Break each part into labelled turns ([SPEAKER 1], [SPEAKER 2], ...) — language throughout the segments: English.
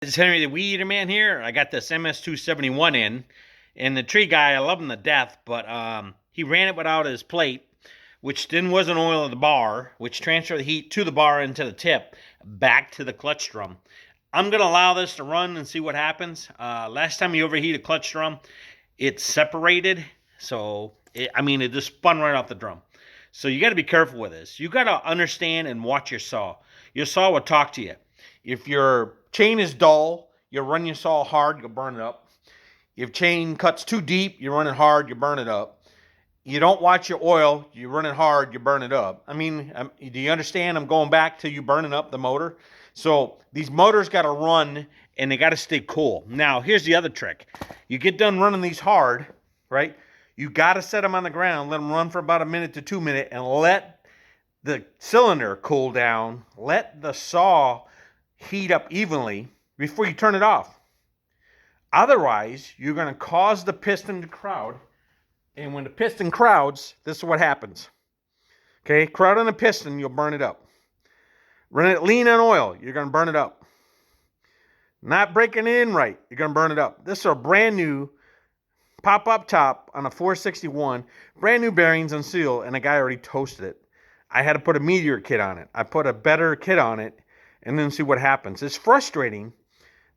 [SPEAKER 1] It's Henry the Weed Eater Man here. I got this MS 271 in, and the tree guy, I love him to death, but he ran it without his plate, which then wasn't oil of the bar, which transferred the heat to the bar into the tip, back to the clutch drum. I'm gonna allow this to run and see what happens. Last time you overheat a clutch drum, it separated, so it just spun right off the drum. So you got to be careful with this. You got to understand and watch your saw. Your saw will talk to you. If your chain is dull, you run your saw hard, you'll burn it up. If chain cuts too deep, you run it hard, you burn it up. You don't watch your oil, you run it hard, you burn it up. Do you understand? I'm going back to you burning up the motor. So these motors got to run and they got to stay cool. Now, here's the other trick. You get done running these hard, right? You got to set them on the ground, let them run for about a minute to 2 minutes, and let the cylinder cool down. Let the saw heat up evenly before you turn it off. Otherwise, you're going to cause the piston to crowd. And when the piston crowds, this is what happens. Okay, crowd on the piston, you'll burn it up. Run it lean on oil, you're going to burn it up. Not breaking it in right, you're going to burn it up. This is a brand new pop-up top on a 461, brand new bearings and seal, and the guy already toasted it. I had to put a Meteor kit on it. I put a better kit on it, and then see what happens. It's frustrating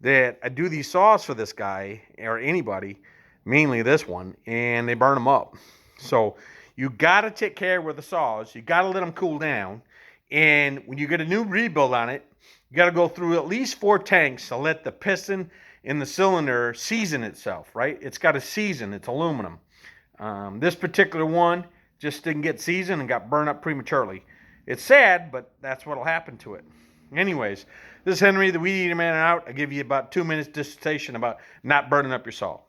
[SPEAKER 1] that I do these saws for this guy, or anybody, mainly this one, and they burn them up. So you got to take care with the saws. You got to let them cool down. And when you get a new rebuild on it, you got to go through at least 4 tanks to let the piston in the cylinder season itself, right? It's got to season. It's aluminum. This particular one just didn't get seasoned and got burned up prematurely. It's sad, but that's what'll happen to it. Anyways, this is Henry the Weed Eater Man out. I give you about 2 minutes dissertation about not burning up your saw.